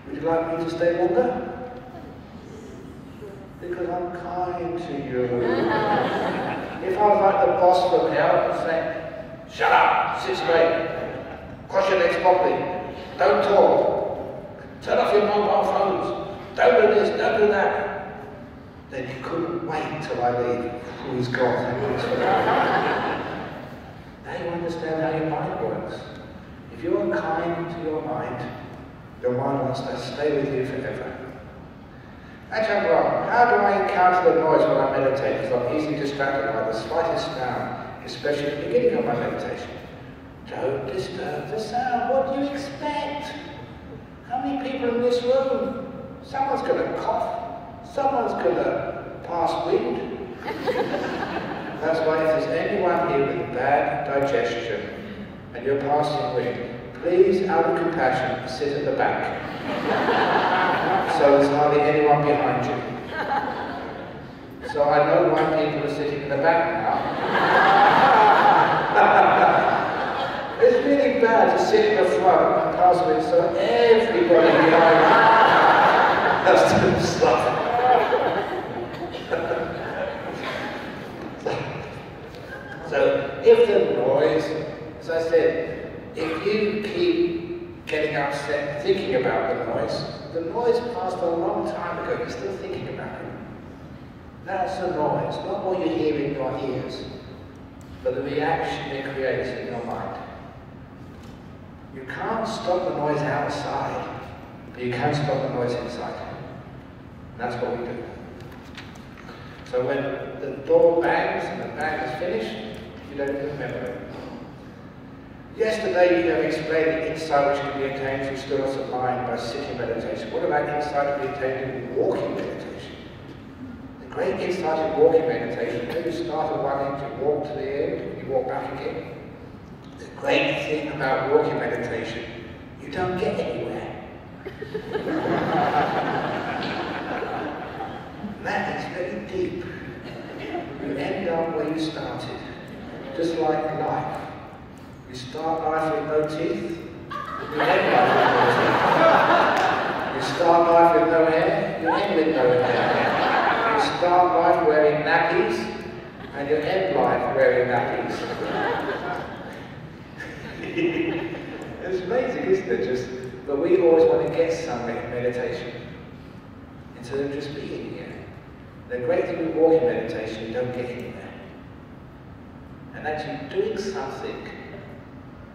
Would you like me to stay longer? Because I'm kind to you. If I was like the boss from hell and say, shut up, sit straight, cross your legs properly, don't talk, turn off your mobile phones, don't do this, don't do that, then you couldn't wait till I leave. Who's gone? Now you understand how your mind works. If you're kind to your mind wants to stay with you forever. Ajahn Brahm, how do I encounter the noise when I meditate? Because I'm easily distracted by the slightest sound, especially at the beginning of my meditation. Don't disturb the sound. What do you expect? How many people in this room? Someone's going to cough. Someone's going to pass wind. That's why if there's anyone here with bad digestion and you're passing wind, please, out of compassion, sit at the back. So there's hardly anyone behind you. So I know why people are sitting in the back now. It's really bad to sit in the front and pass wind, so everybody behind you has to suffer. So if the noise, as I said, if you keep getting upset thinking about the noise passed a long time ago, you're still thinking about it. That's the noise, not what you hear in your ears, but the reaction it creates in your mind. You can't stop the noise outside, but you can stop the noise inside. And that's what we do. So when the door bangs and the bang is finished, you don't remember it. Yesterday you have explained the insight which can be attained through stillness of mind by sitting meditation. What about insight to be attained in walking meditation? The great insight in walking meditation, when you start at one end, you walk to the end, you walk back again. The great thing about walking meditation, you don't get anywhere. That is very deep. You end up where you started, just like life. You start life with no teeth, You end life with no teeth. You start life with no hair, you end with no hair. You start life wearing nappies, and you end life wearing nappies. It's amazing, isn't it? But we always want to get somewhere in meditation, instead of just being here. The great thing with walking meditation, you don't get anywhere. And actually doing something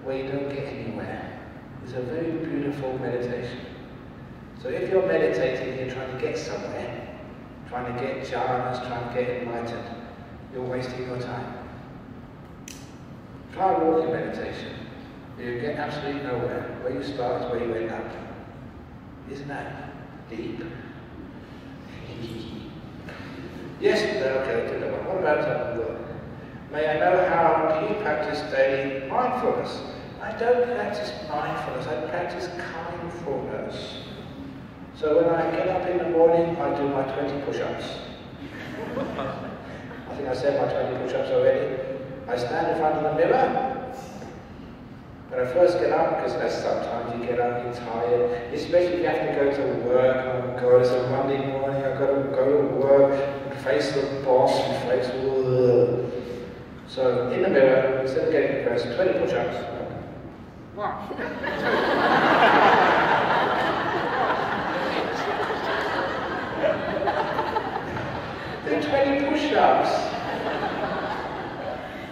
where you don't get anywhere is a very beautiful meditation. So if you're meditating and you're trying to get somewhere, trying to get jhanas, trying to get enlightened, you're wasting your time. Try walking meditation. You get absolutely nowhere. Where you start is where you end up. Isn't that deep? Yes, okay, good one. What about may I know how do you practice daily mindfulness? I don't practice mindfulness, I practice kindfulness. So when I get up in the morning, I do my 20 push-ups. I think I said my 20 push-ups already. I stand in front of the mirror. When I first get up, because that's sometimes you get up, you're tired, especially if you have to go to work. Oh God, it's a Monday morning, I've got to go to work and face the boss and face all. So in the mirror, instead of getting depressed, 20 push-ups. Wow. Do 20 push-ups.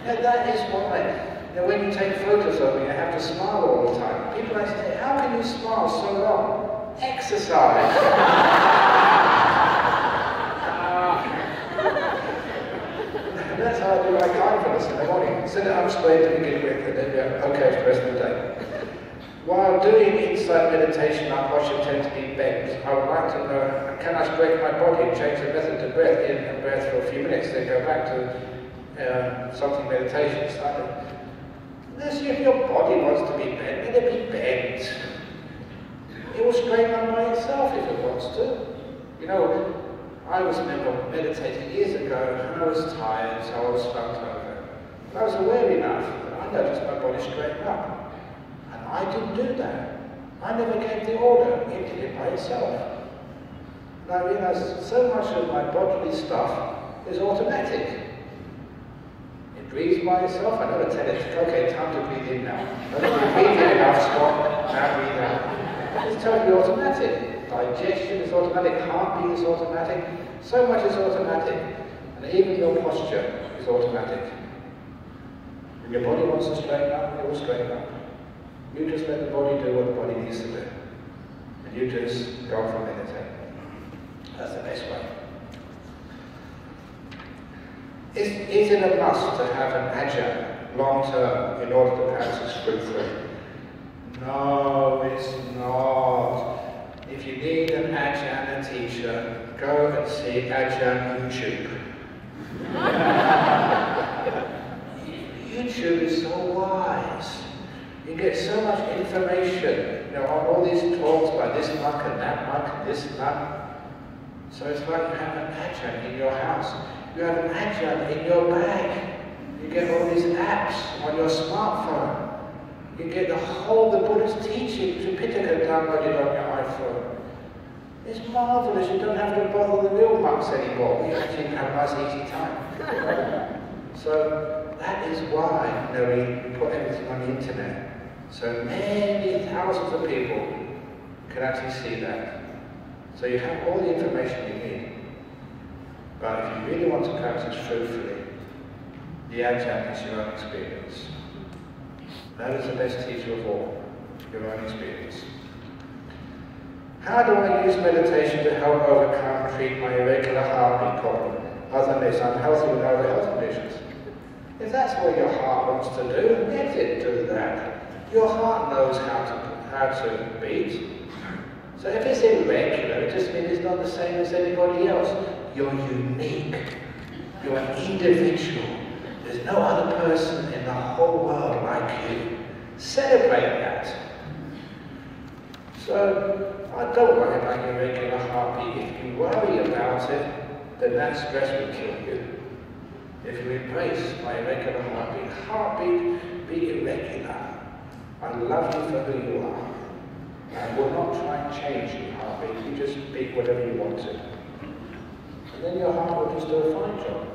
Now that is why. Now when you take photos of me, I have to smile all the time. People ask me, how can you smile so long? Exercise. That's how I do my kindness in the morning. Sit up straight to begin with, and then you're okay for the rest of the day. While doing insight meditation, our posture tends to be bent. I would like to know, can I straighten my body and change the method to breath in and breath for a few minutes, then go back to something meditation started. Let's see if your body wants to be bent, let it be bent. It will straighten up by itself if it wants to. You know, I was meditating years ago, and I was tired, so I was slumped over. And I was aware enough, and I noticed my body straighten up. And I didn't do that. I never gave the order, it did it by itself. And I realized so much of my bodily stuff is automatic. Breathes by itself. I never tell it, okay, time to breathe in now. Breathe in enough, stop, now breathe out. It's totally automatic. Digestion is automatic, heartbeat is automatic. So much is automatic. And even your posture is automatic. When your body wants to straighten up, it will straighten up. You just let the body do what the body needs to do. And you just go from meditate. That's the best way. Is it a must to have an ajahn long-term in order to practice fruitfully? No, it's not. If you need an ajahn, a teacher, go and see Ajahn YouTube. YouTube is so wise. You get so much information, you know, on all these talks by this monk and that monk and this monk. So it's like you have an ajahn in your house. You have an ajahn in your bag. You get all these apps on your smartphone. You get the Buddhist teaching, Tripitaka downloaded on your iPhone. It's marvelous. You don't have to bother the real monks anymore. You actually have a nice easy time. So that is why, you know, we put everything on the internet. So many thousands of people can actually see that. So you have all the information you need. But if you really want to practice fruitfully, the ajahn is your own experience. That is the best teacher of all, your own experience. How do I use meditation to help overcome and treat my irregular heartbeat problem? Other than this, I'm healthy with no health conditions. If that's what your heart wants to do, let it do that. Your heart knows how to beat. So if it's irregular, it just means it's not the same as anybody else. You're unique. You're an individual. There's no other person in the whole world like you. Celebrate that. So, I don't worry about your irregular heartbeat. If you worry about it, then that stress will kill you. If you embrace my irregular heartbeat, be irregular. I love you for who you are. and will not try and change your heartbeat. You just beat whatever you want to. And then your heart will just do a fine job.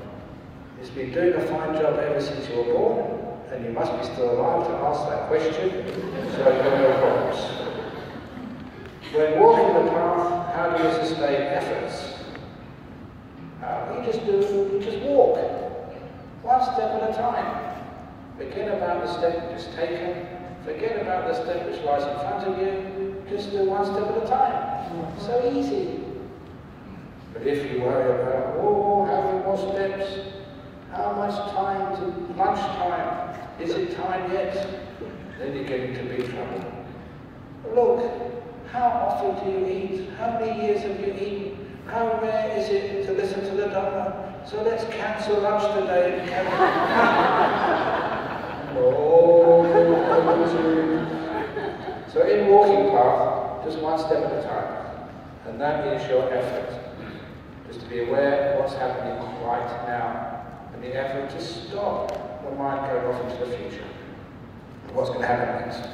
It's been doing a fine job ever since you were born, and you must be still alive to ask that question, so you've got no problems. When walking the path, how do you sustain efforts? You just walk, one step at a time. Forget about the step just taken, forget about the step which lies in front of you, just do one step at a time. So easy. But if you worry about, oh, how many more steps? How much time to lunchtime? Is it time yet? Then you get into big trouble. Look, how often do you eat? How many years have you eaten? How rare is it to listen to the Dhamma? So let's cancel lunch today. So in walking path, just one step at a time. And that is your effort. Just to be aware of what's happening right now. And the effort to stop the mind going off into the future. What's going to happen next?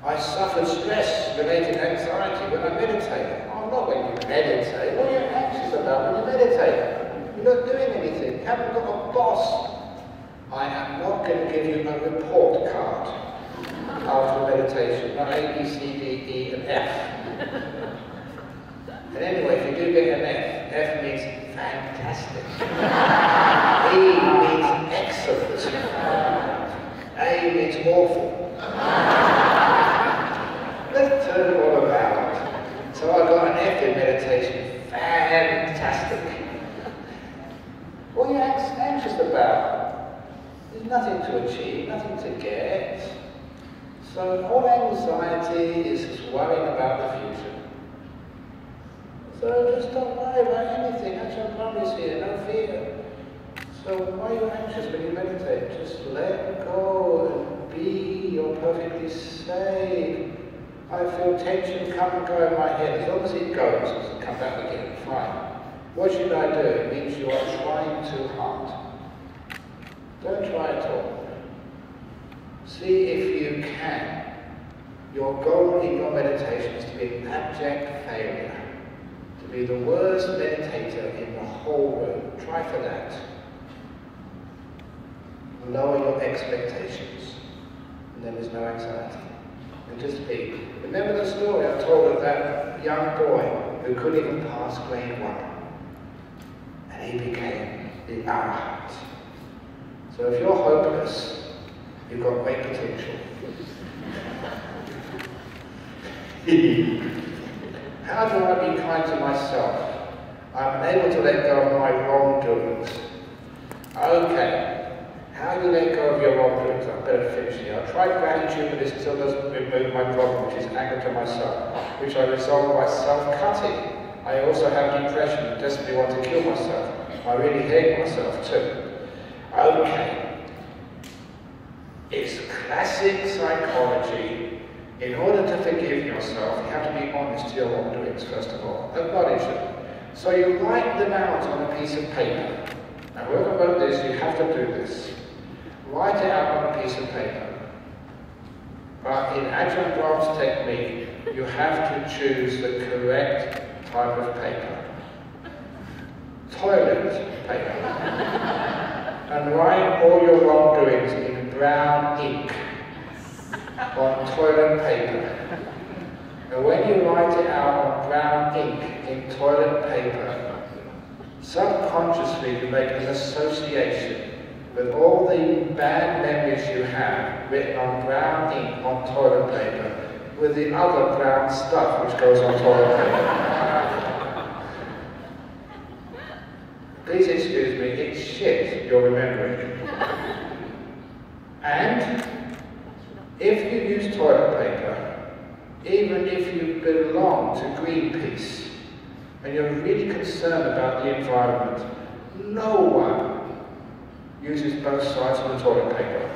I suffered stress-related anxiety when I meditate. Oh, not when you meditate. What are you anxious about when you meditate? You're not doing anything. You haven't got a boss. I am not going to give you a report card after meditation. Not A, B, C, D, E, and F. And anyway, if you do get an F, F means fantastic. E means excellent. A means awful. Let's turn it all about. So I got an F in meditation. Fantastic. What are you anxious about? There's nothing to achieve, nothing to get. So all anxiety is just worrying about the future. So just don't worry about anything. Ajahn Brahm is here, no fear. So why are you anxious when you meditate? Just let go and be. You're perfectly safe. I feel tension come and go in my head. As long as it goes, it doesn't come back again. Fine. What should I do? It means you are trying too hard. Don't try at all. See if you can. Your goal in your meditation is to be an abject failure. To be the worst meditator in the whole room. Try for that. Lower your expectations. And then there's no anxiety. And just be. Remember the story I told of that young boy who couldn't even pass grade 1. And he became the Arahant. So if you're hopeless, you've got great potential. How do I be kind to myself? I'm able to let go of my wrongdoings. Okay. How do you let go of your wrongdoings? I better finish here. I tried gratitude, but it still doesn't remove my problem, which is anger to myself, which I resolve by self-cutting. I also have depression and desperately want to kill myself. I really hate myself too. Okay. It's classic psychology. In order to forgive yourself, you have to be honest to your wrongdoings, first of all. Acknowledge them. So you write them out on a piece of paper. Now, whoever wrote this, you have to do this. Write it out on a piece of paper. But in Ajahn Brahm's technique, you have to choose the correct type of paper. Toilet paper. And write all your wrongdoings in brown ink on toilet paper. And when you write it out on brown ink in toilet paper, subconsciously you make an association with all the bad memories you have written on brown ink on toilet paper with the other brown stuff which goes on toilet paper. Please excuse me, it's shit you're remembering. And if you use toilet paper, even if you belong to Greenpeace and you're really concerned about the environment, no one uses both sides of the toilet paper.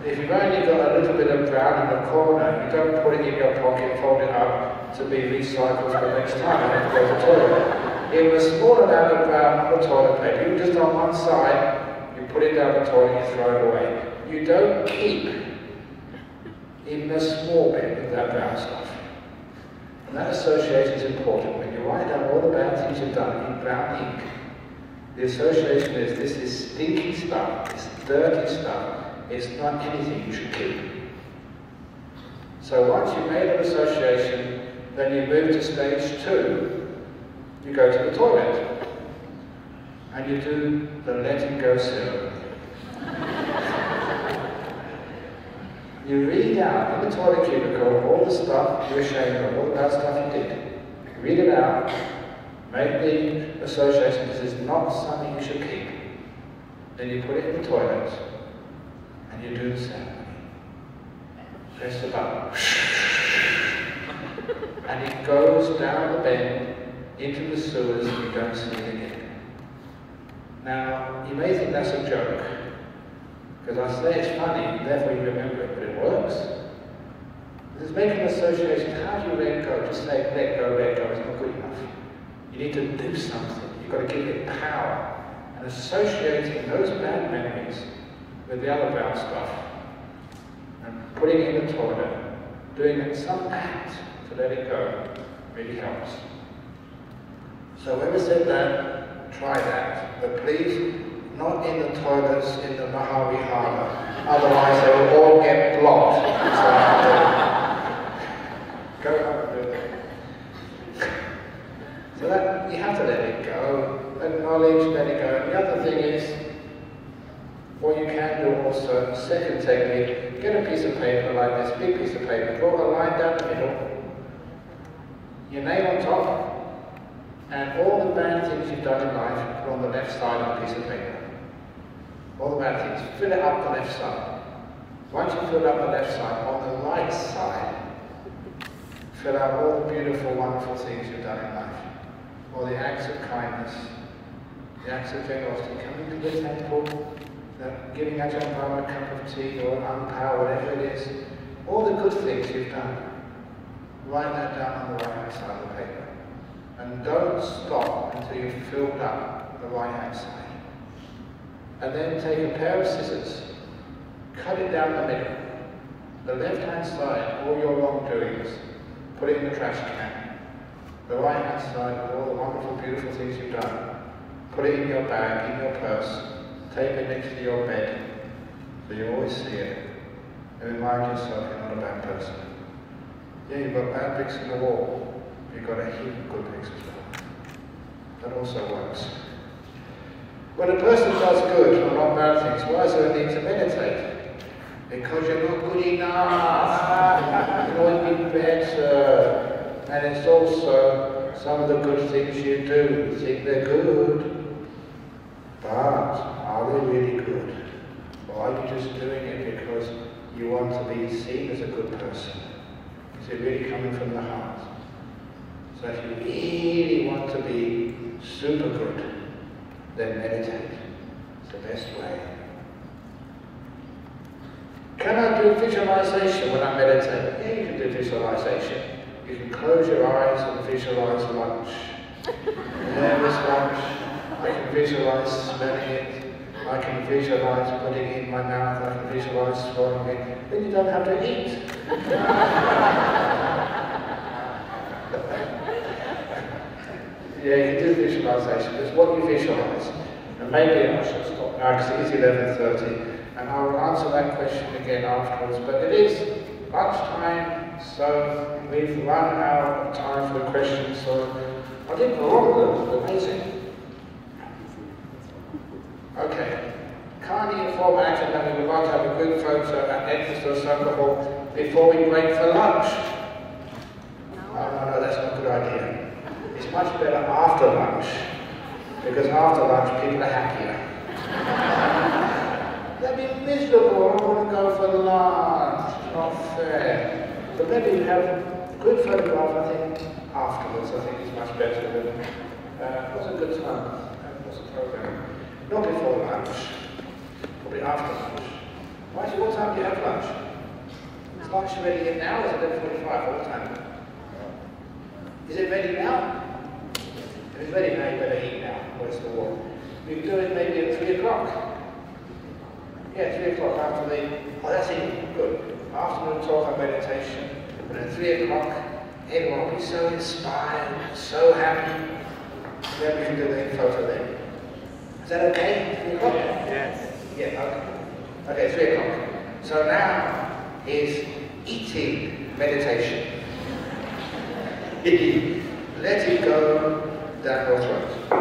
If you've only got a little bit of brown in the corner, you don't put it in your pocket, fold it up to be recycled for the next time you have to go to the toilet. In a small amount of brown on the toilet paper, you just on one side, you put it down the toilet, you throw it away. You don't keep even a small bit of that brown stuff. And that association is important. When you write down all the bad things you've done in brown ink, the association is this is stinky stuff, it's dirty stuff, it's not anything you should keep. So once you've made an association, then you move to stage 2. You go to the toilet and you do the letting go ceremony. You read out in the toilet cubicle all the stuff you're ashamed of, all the bad stuff you did. You read it out, make the association this is not something you should keep. Then you put it in the toilet and you do the ceremony. Press the button. And it goes down the bend into the sewers and you don't see it again. Now, you may think that's a joke, because I say it's funny, therefore you remember it, but it works. This is making an association. How do you let go? Just say let go is not good enough. You need to do something. You've got to give it power. And associating those bad memories with the other brown stuff, and putting it in the toilet, doing some act to let it go, really helps. So whoever said that, try that. But please, not in the toilets in the Maha Vihara. Otherwise they will all get blocked. So, go up and do that. So that, you have to let it go. Acknowledge, let it go. And the other thing is, what you can do also, second technique, get a piece of paper like this, big piece of paper, draw a line down the middle, your name on top, and all the bad things you've done in life put on the left side of the piece of paper. All the bad things, fill it up the left side. Once you fill up the left side, on the right side, fill out all the beautiful, wonderful things you've done in life. All the acts of kindness, the acts of generosity, coming to the temple, giving Ajahn Brahm a cup of tea or an ampao, whatever it is. All the good things you've done. Write that down on the right-hand side of the paper. And don't stop until you've filled up the right-hand side. And then take a pair of scissors, cut it down the middle. The left-hand side, all your wrongdoings, put it in the trash can. The right-hand side, all the wonderful, beautiful things you've done, put it in your bag, in your purse, tape it next to your bed, so you always see it. And remind yourself you're not a bad person. Yeah, you've got bad bricks in the wall. You've got a heap of good things as well. That also works. When a person does good or not bad things, why is there a need to meditate? Because you're not good enough. You can always be better. And it's also some of the good things you do. You think they're good. But are they really good? Or are you just doing it because you want to be seen as a good person? Is it really coming from the heart? So if you really want to be super good, then meditate. It's the best way. Can I do visualization when I meditate? Yeah, you can do visualization. You can close your eyes and visualize lunch. There is lunch. I can visualize smelling it. I can visualize putting it in my mouth. I can visualize swallowing it. Then you don't have to eat. Yeah, you do visualization. It's what you visualize. And maybe I should stop now because it is 11:30. And I will answer that question again afterwards. But it is lunchtime, so we've run out of time for questions. So I did a lot of them. Amazing. Okay. Kindly inform Ajahn that we would like to have a good photo at the entrance to the Sangha Hall before we break for lunch. No, that's not a good idea. It's much better after lunch, because after lunch people are happier. They'll be miserable, I want to go for lunch, it's not fair. But maybe you have a good photograph, I think, afterwards. I think it's much better than, it was a good time, it was a program. Not before lunch, probably after lunch. What time do you have lunch? Is lunch ready in now, or is it 11:45? What time? Is it ready now? If it's ready now, you better eat now. Where's the war? We can do it maybe at 3 o'clock. Yeah, 3 o'clock after the... Oh, that's even good. afternoon talk on meditation, and at 3 o'clock, everyone will be so inspired, so happy, and then we can do the photo then. Is that okay? 3 o'clock? Yes. Yeah, okay. Okay, 3 o'clock. So now is eating meditation. Let it go down your throat.